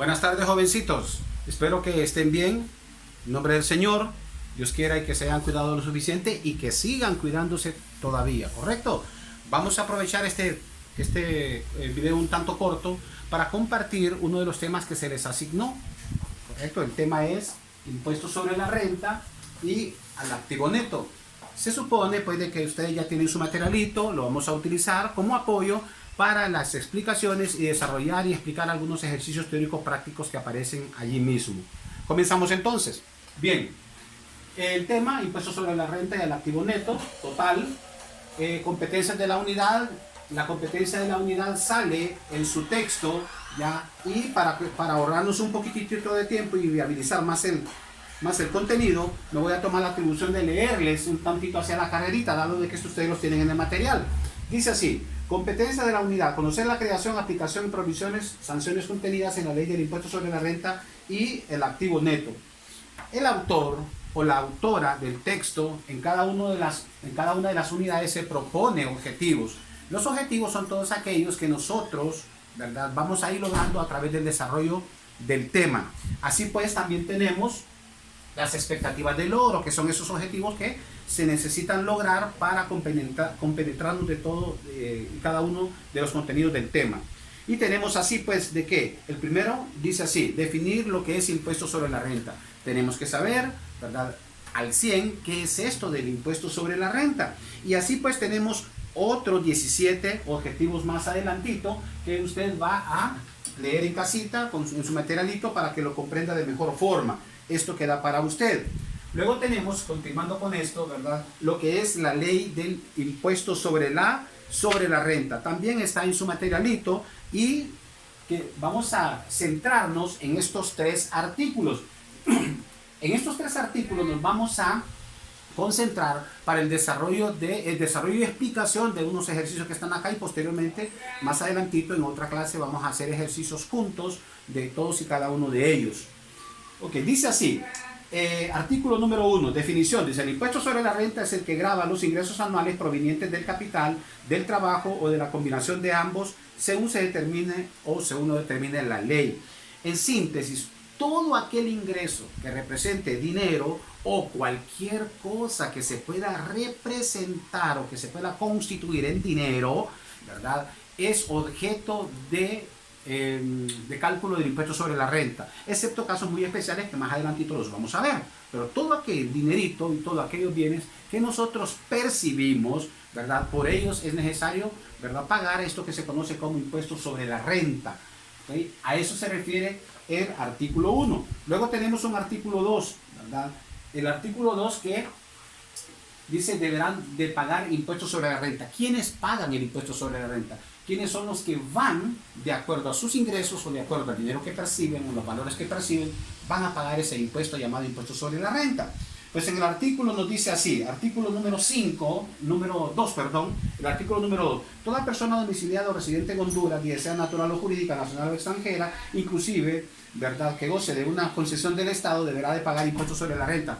Buenas tardes, jovencitos. Espero que estén bien. En nombre del Señor, Dios quiera y que se hayan cuidado lo suficiente y que sigan cuidándose todavía, ¿correcto? Vamos a aprovechar este video un tanto corto para compartir uno de los temas que se les asignó, ¿correcto? El tema es impuestos sobre la renta y al activo neto. Se supone pues de que ustedes ya tienen su materialito, lo vamos a utilizar como apoyo para las explicaciones y desarrollar y explicar algunos ejercicios teóricos prácticos que aparecen allí mismo. Comenzamos entonces. Bien, el tema, impuestos sobre la renta y el activo neto, total, competencias de la unidad. La competencia de la unidad sale en su texto, ¿ya? Y para ahorrarnos un poquitito de tiempo y viabilizar más el contenido, me voy a tomar la atribución de leerles un tantito hacia la carrerita, dado de que esto ustedes los tienen en el material. Dice así: competencia de la unidad: conocer la creación, aplicación, provisiones, sanciones contenidas en la ley del impuesto sobre la renta y el activo neto. El autor o la autora del texto en cada una de las unidades se propone objetivos. Los objetivos son todos aquellos que nosotros, ¿verdad?, vamos a ir logrando a través del desarrollo del tema. Así pues, también tenemos las expectativas de logro, que son esos objetivos que se necesitan lograr para compenetrarnos de todo cada uno de los contenidos del tema. Y tenemos así pues de que el primero dice así: definir lo que es impuesto sobre la renta. Tenemos que saber, ¿verdad?, al 100 qué es esto del impuesto sobre la renta. Y así pues tenemos otros 17 objetivos más adelantito que usted va a leer en casita en su materialito para que lo comprenda de mejor forma. Esto queda para usted. Luego tenemos, continuando con esto, ¿verdad?, lo que es la ley del impuesto sobre la renta. También está en su materialito y que vamos a centrarnos en estos tres artículos. En estos tres artículos nos vamos a concentrar para el desarrollo y explicación de unos ejercicios que están acá, y posteriormente, más adelantito, en otra clase vamos a hacer ejercicios juntos de todos y cada uno de ellos. Ok, dice así, artículo número 1, definición. Dice: el impuesto sobre la renta es el que grava los ingresos anuales provenientes del capital, del trabajo o de la combinación de ambos, según se determine o según lo determine la ley. En síntesis, todo aquel ingreso que represente dinero o cualquier cosa que se pueda representar o que se pueda constituir en dinero, ¿verdad?, es objeto de cálculo del impuesto sobre la renta, excepto casos muy especiales que más adelantito los vamos a ver. Pero todo aquel dinerito y todos aquellos bienes que nosotros percibimos, ¿verdad?, por ellos es necesario, ¿verdad?, pagar esto que se conoce como impuesto sobre la renta. ¿Okay? A eso se refiere el artículo 1. Luego tenemos un artículo 2, ¿verdad? El artículo 2 que dice: deberán de pagar impuestos sobre la renta. ¿Quiénes pagan el impuesto sobre la renta? ¿Quiénes son los que van, de acuerdo a sus ingresos o de acuerdo al dinero que perciben o los valores que perciben, van a pagar ese impuesto llamado impuesto sobre la renta? Pues en el artículo nos dice así, artículo número 2, perdón, el artículo número 2. Toda persona domiciliada o residente en Honduras, ya sea natural o jurídica, nacional o extranjera, inclusive, ¿verdad?, que goce de una concesión del Estado, deberá de pagar impuestos sobre la renta.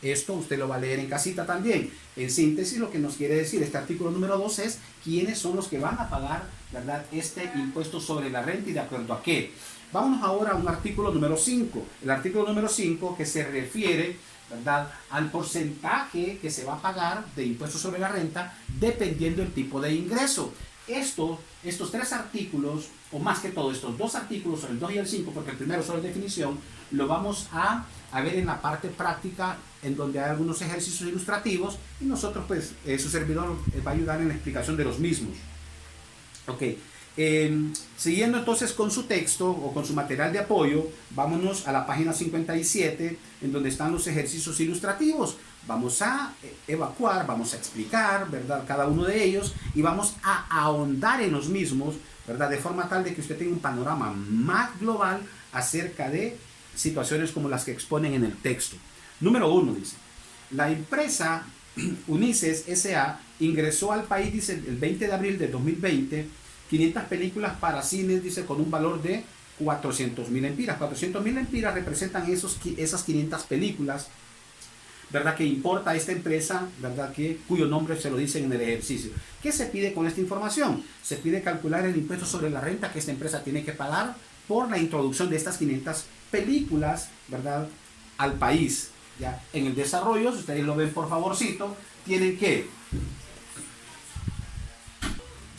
Esto usted lo va a leer en casita también. En síntesis, lo que nos quiere decir este artículo número 2 es quiénes son los que van a pagar, ¿verdad?, este impuesto sobre la renta y de acuerdo a qué. Vámonos ahora a un artículo número 5. El artículo número 5 que se refiere, ¿verdad?, al porcentaje que se va a pagar de impuestos sobre la renta dependiendo del tipo de ingreso. Estos tres artículos, o más que todo estos dos artículos, el 2 y el 5, porque el primero solo es definición, lo vamos a ver en la parte práctica, en donde hay algunos ejercicios ilustrativos y nosotros pues su servidor va a ayudar en la explicación de los mismos. Ok, siguiendo entonces con su texto o con su material de apoyo, vámonos a la página 57, en donde están los ejercicios ilustrativos. Vamos a evacuar, vamos a explicar, ¿verdad?, cada uno de ellos, y vamos a ahondar en los mismos, ¿verdad?, de forma tal de que usted tenga un panorama más global acerca de situaciones como las que exponen en el texto. Número 1 dice: la empresa Ulises S.A. ingresó al país, dice, el 20 de abril de 2020, 500 películas para cines, dice, con un valor de 400.000 empiras. 400.000 empiras representan esas 500 películas, ¿verdad?, que importa a esta empresa, ¿verdad?, cuyo nombre se lo dicen en el ejercicio. ¿Qué se pide con esta información? Se pide calcular el impuesto sobre la renta que esta empresa tiene que pagar por la introducción de estas 500 películas, ¿verdad?, al país. Ya en el desarrollo, si ustedes lo ven por favorcito, tienen que...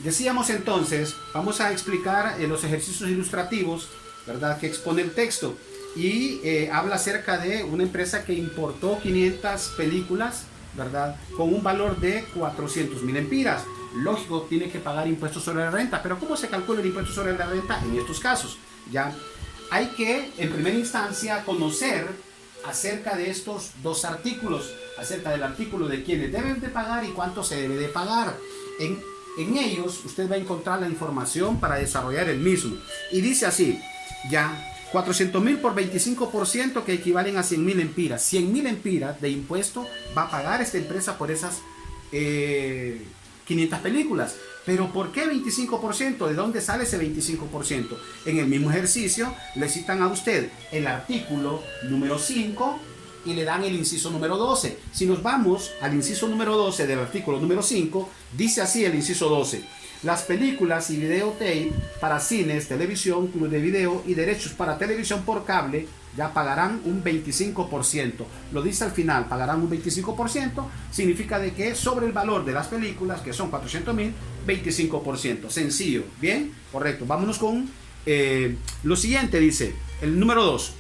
Decíamos entonces, vamos a explicar los ejercicios ilustrativos, ¿verdad?, que expone el texto. Y habla acerca de una empresa que importó 500 películas, ¿verdad?, con un valor de 400.000 empiras. Lógico, tiene que pagar impuestos sobre la renta, pero ¿cómo se calcula el impuesto sobre la renta en estos casos? Ya hay que, en primera instancia, conocer acerca de estos dos artículos, acerca del artículo de quiénes deben de pagar y cuánto se debe de pagar. En ellos usted va a encontrar la información para desarrollar el mismo. Y dice así, ya, 400.000 por 25%, que equivalen a 100.000 empiras. 100.000 empiras de impuesto va a pagar esta empresa por esas 500 películas. Pero ¿por qué 25%? ¿De dónde sale ese 25%? En el mismo ejercicio le citan a usted el artículo número 5 y le dan el inciso número 12. Si nos vamos al inciso número 12 del artículo número 5, dice así el inciso 12. Las películas y videotape para cines, televisión, club de video y derechos para televisión por cable ya pagarán un 25%. Lo dice al final, pagarán un 25%, significa de que sobre el valor de las películas, que son 400.000, 25%. Sencillo, ¿bien? Correcto. Vámonos con lo siguiente, dice el número 2.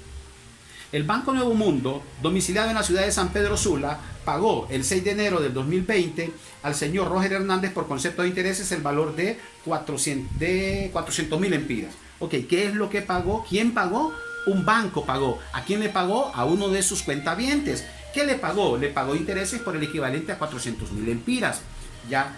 El Banco Nuevo Mundo, domiciliado en la ciudad de San Pedro Sula, pagó el 6 de enero del 2020 al señor Roger Hernández por concepto de intereses el valor de 400.000 empiras. Ok, ¿qué es lo que pagó? ¿Quién pagó? Un banco pagó. ¿A quién le pagó? A uno de sus cuentavientes. ¿Qué le pagó? Le pagó intereses por el equivalente a 400.000 empiras. Ya.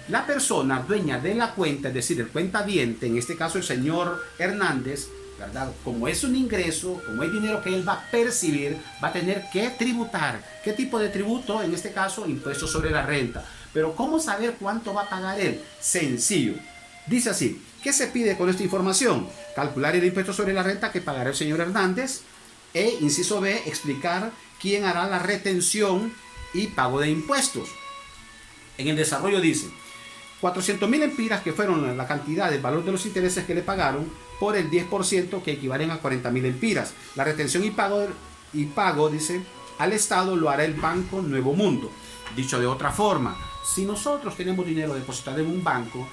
La persona dueña de la cuenta, es decir, el cuentaviente, en este caso el señor Hernández, ¿verdad?, como es un ingreso, como es dinero que él va a percibir, va a tener que tributar. ¿Qué tipo de tributo? En este caso, impuesto sobre la renta. Pero ¿cómo saber cuánto va a pagar él? Sencillo. Dice así, ¿qué se pide con esta información? Calcular el impuesto sobre la renta que pagará el señor Hernández. E, inciso B, explicar quién hará la retención y pago de impuestos. En el desarrollo dice, 400.000 empiras, que fueron la cantidad del valor de los intereses que le pagaron, por el 10%, que equivalen a 40.000 empiras. La retención y pago, dice, al Estado lo hará el Banco Nuevo Mundo. Dicho de otra forma, si nosotros tenemos dinero depositado en un banco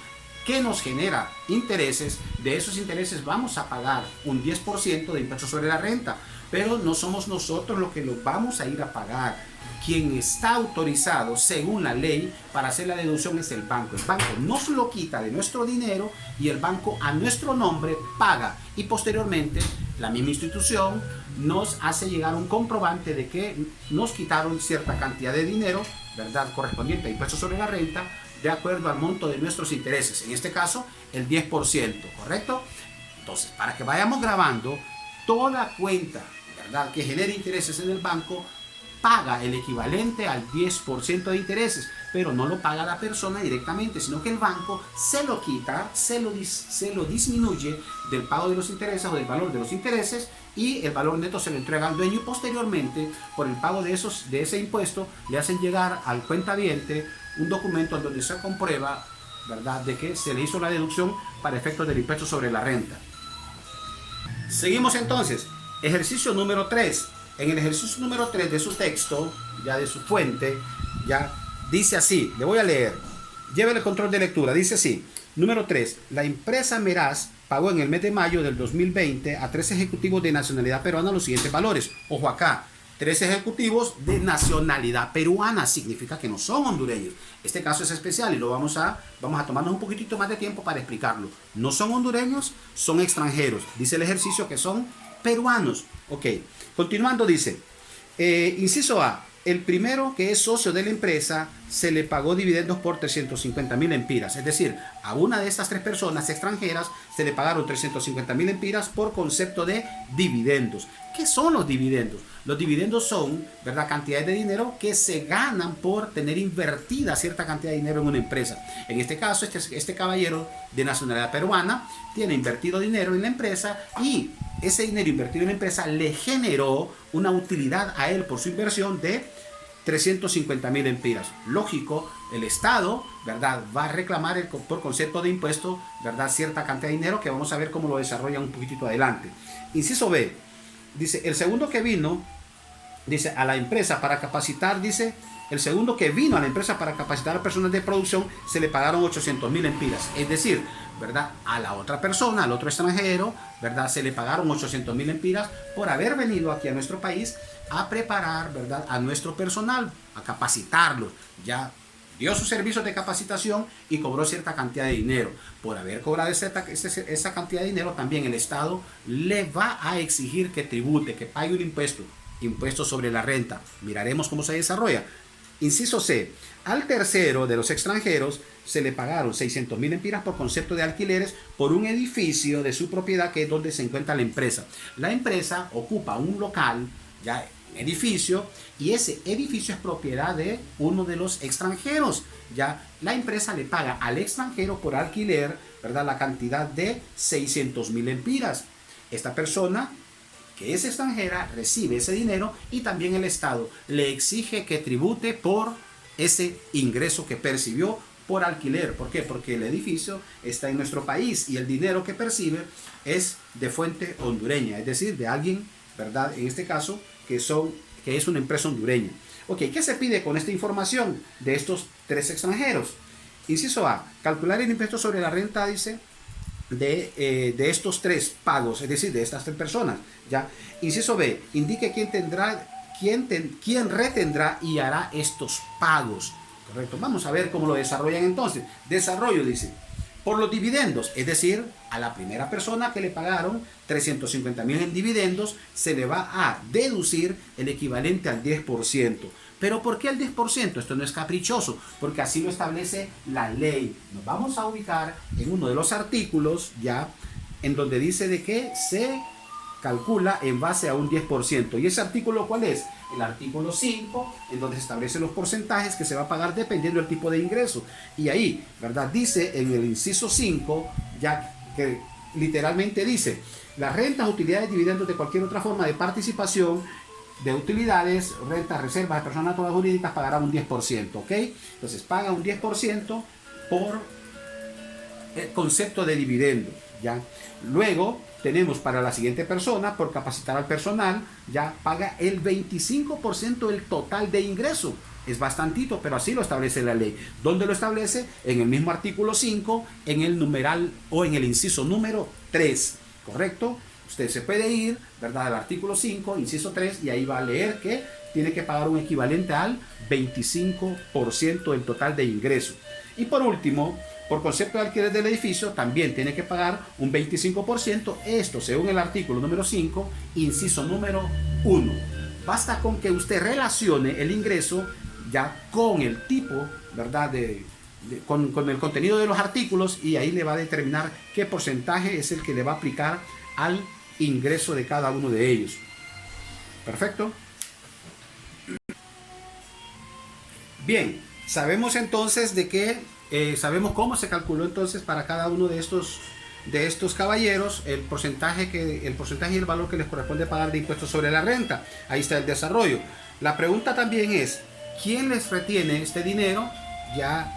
que nos genera intereses, de esos intereses vamos a pagar un 10% de impuesto sobre la renta, pero no somos nosotros los que lo vamos a ir a pagar. Quien está autorizado según la ley para hacer la deducción es el banco. El banco nos lo quita de nuestro dinero y el banco a nuestro nombre paga. Y posteriormente la misma institución nos hace llegar un comprobante de que nos quitaron cierta cantidad de dinero, ¿verdad?, correspondiente a impuestos sobre la renta, de acuerdo al monto de nuestros intereses. En este caso, el 10%, ¿correcto? Entonces, para que vayamos grabando, toda cuenta, ¿verdad?, que genere intereses en el banco, paga el equivalente al 10% de intereses, pero no lo paga la persona directamente, sino que el banco se lo quita, se lo disminuye del pago de los intereses o del valor de los intereses, y el valor neto se lo entrega al dueño, y posteriormente, por el pago de ese impuesto, le hacen llegar al cuentaviente un documento en donde se comprueba, ¿verdad?, de que se le hizo la deducción para efectos del impuesto sobre la renta. Seguimos entonces. Ejercicio número 3. En el ejercicio número 3 de su texto, ya de su fuente, ya dice así, le voy a leer. Lleve el control de lectura, dice así. Número 3. La empresa Meraz pagó en el mes de mayo del 2020 a 3 ejecutivos de nacionalidad peruana los siguientes valores. Ojo acá, 3 ejecutivos de nacionalidad peruana, significa que no son hondureños. Este caso es especial y lo vamos a tomarnos un poquitito más de tiempo para explicarlo. No son hondureños, son extranjeros. Dice el ejercicio que son peruanos. Ok, continuando dice, inciso A, el primero que es socio de la empresa se le pagó dividendos por 350.000 empiras. Es decir, a una de estas 3 personas extranjeras se le pagaron 350.000 empiras por concepto de dividendos. ¿Qué son los dividendos? Los dividendos son, ¿verdad?, cantidades de dinero que se ganan por tener invertida cierta cantidad de dinero en una empresa. En este caso, este caballero de nacionalidad peruana tiene invertido dinero en la empresa, y ese dinero invertido en la empresa le generó una utilidad a él por su inversión de 350.000 lempiras. Lógico, el Estado, ¿verdad?, va a reclamar por concepto de impuesto, ¿verdad?, cierta cantidad de dinero que vamos a ver cómo lo desarrollan un poquitito adelante. Inciso B, dice, el segundo que vino, dice, a la empresa para capacitar, dice, el segundo que vino a la empresa para capacitar a personas de producción, se le pagaron 800.000 lempiras. Es decir, ¿verdad?, a la otra persona, al otro extranjero, ¿verdad?, se le pagaron 800.000 lempiras por haber venido aquí a nuestro país a preparar, ¿verdad?, a nuestro personal, a capacitarlos. Ya dio sus servicios de capacitación y cobró cierta cantidad de dinero. Por haber cobrado esa cantidad de dinero, también el Estado le va a exigir que tribute, que pague un impuesto sobre la renta. Miraremos cómo se desarrolla. Inciso C, al tercero de los extranjeros se le pagaron 600.000 lempiras por concepto de alquileres por un edificio de su propiedad, que es donde se encuentra la empresa. La empresa ocupa un local, ya edificio, y ese edificio es propiedad de uno de los extranjeros. Ya la empresa le paga al extranjero por alquiler, ¿verdad?, la cantidad de 600.000 lempiras. Esta persona, que es extranjera, recibe ese dinero y también el Estado le exige que tribute por ese ingreso que percibió por alquiler. ¿Por qué? Porque el edificio está en nuestro país y el dinero que percibe es de fuente hondureña, es decir, de alguien, ¿verdad?, en este caso, que es una empresa hondureña. Ok, ¿qué se pide con esta información de estos tres extranjeros? Inciso A, calcular el impuesto sobre la renta, dice, de estos tres pagos, es decir, de estas tres personas. ¿Ya? Inciso B, indique quién retendrá y hará estos pagos. Correcto. Vamos a ver cómo lo desarrollan entonces. Desarrollo, dice, por los dividendos, es decir, a la primera persona que le pagaron 350.000 en dividendos, se le va a deducir el equivalente al 10%. ¿Pero por qué el 10%? Esto no es caprichoso, porque así lo establece la ley. Nos vamos a ubicar en uno de los artículos, ya, en donde dice de que se calcula en base a un 10%. ¿Y ese artículo cuál es? El artículo 5, en donde se establecen los porcentajes que se va a pagar dependiendo del tipo de ingreso. Y ahí, ¿verdad?, dice en el inciso 5, ya que literalmente dice, las rentas, utilidades, dividendos de cualquier otra forma de participación de utilidades, rentas, reservas de personas todas jurídicas pagarán un 10%, ¿ok? Entonces paga un 10% por el concepto de dividendo, ¿ya? Luego tenemos para la siguiente persona, por capacitar al personal, ya paga el 25% del total de ingreso. Es bastantito, pero así lo establece la ley. ¿Dónde lo establece? En el mismo artículo 5, en el numeral o en el inciso número 3, ¿correcto? Usted se puede ir, ¿verdad?, al artículo 5, inciso 3, y ahí va a leer que tiene que pagar un equivalente al 25% del total de ingreso. Y por último, por concepto de alquiler del edificio, también tiene que pagar un 25%, esto según el artículo número 5, inciso número 1. Basta con que usted relacione el ingreso ya con el tipo, ¿verdad?, con el contenido de los artículos, y ahí le va a determinar qué porcentaje es el que le va a aplicar al ingreso de cada uno de ellos. Perfecto. Bien, sabemos entonces de que sabemos cómo se calculó entonces para cada uno de estos caballeros el porcentaje y el valor que les corresponde pagar de impuestos sobre la renta. Ahí está el desarrollo. La pregunta también es, ¿quién les retiene este dinero? Ya,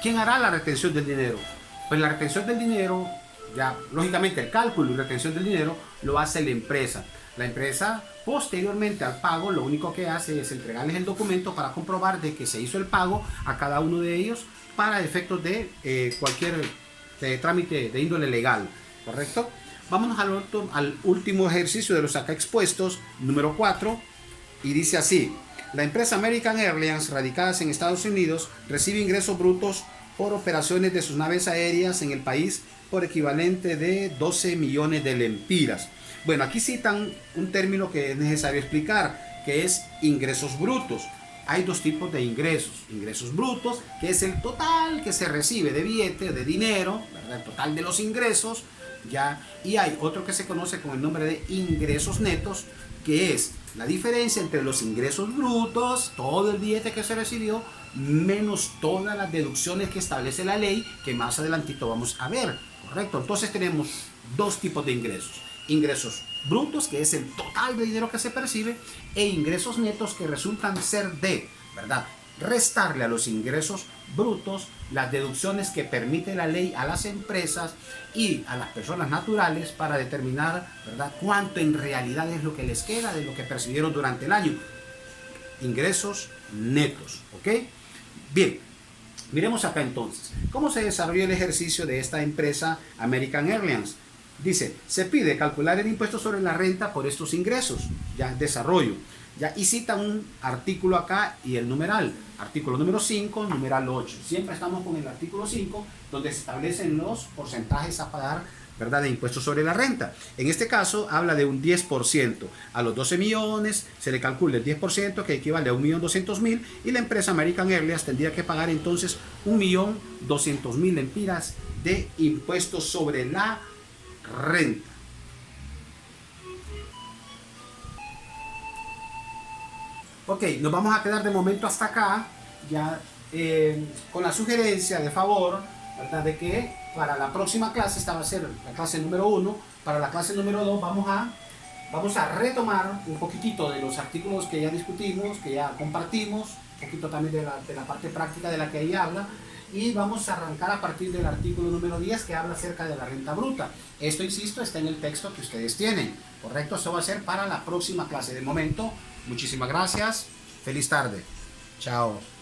¿quién hará la retención del dinero? Pues la retención del dinero, ya, lógicamente el cálculo y retención del dinero lo hace la empresa. La empresa, posteriormente al pago, lo único que hace es entregarles el documento para comprobar de que se hizo el pago a cada uno de ellos para efectos de cualquier trámite de índole legal, ¿correcto? Vámonos al último ejercicio de los acá expuestos, número 4, y dice así: la empresa American Airlines, radicadas en Estados Unidos, recibe ingresos brutos por operaciones de sus naves aéreas en el país por equivalente de 12 millones de lempiras. Bueno, aquí citan un término que es necesario explicar, que es ingresos brutos. Hay dos tipos de ingresos. Ingresos brutos, que es el total que se recibe de billete, de dinero, ¿verdad?, el total de los ingresos, ¿ya? Y hay otro que se conoce con el nombre de ingresos netos, que es la diferencia entre los ingresos brutos, todo el billete que se recibió, menos todas las deducciones que establece la ley, que más adelantito vamos a ver, ¿correcto? Entonces tenemos dos tipos de ingresos. ingresos brutos, que es el total de dinero que se percibe, e ingresos netos, que resultan ser de, ¿verdad?, restarle a los ingresos brutos las deducciones que permite la ley a las empresas y a las personas naturales para determinar, ¿verdad?, cuánto en realidad es lo que les queda de lo que percibieron durante el año. Ingresos netos, ¿ok? Bien, miremos acá entonces, ¿cómo se desarrolló el ejercicio de esta empresa American Airlines? Dice, se pide calcular el impuesto sobre la renta por estos ingresos, ya desarrollo, ya, y cita un artículo acá y el numeral, artículo número 5, numeral 8. Siempre estamos con el artículo 5, donde se establecen los porcentajes a pagar, ¿verdad?, de impuestos sobre la renta. En este caso habla de un 10%. A los 12 millones se le calcula el 10%, que equivale a 1.200.000, y la empresa American Airlines tendría que pagar entonces 1.200.000 lempiras de impuestos sobre la renta. Ok, nos vamos a quedar de momento hasta acá, ya con la sugerencia de favor, ¿verdad?, de que para la próxima clase, esta va a ser la clase número 1, para la clase número 2 vamos a retomar un poquitito de los artículos que ya discutimos, que ya compartimos, un poquito también de la parte práctica de la que ahí habla, y vamos a arrancar a partir del artículo número 10, que habla acerca de la renta bruta. Esto, insisto, está en el texto que ustedes tienen, ¿correcto? Esto va a ser para la próxima clase. De momento, muchísimas gracias, feliz tarde, chao.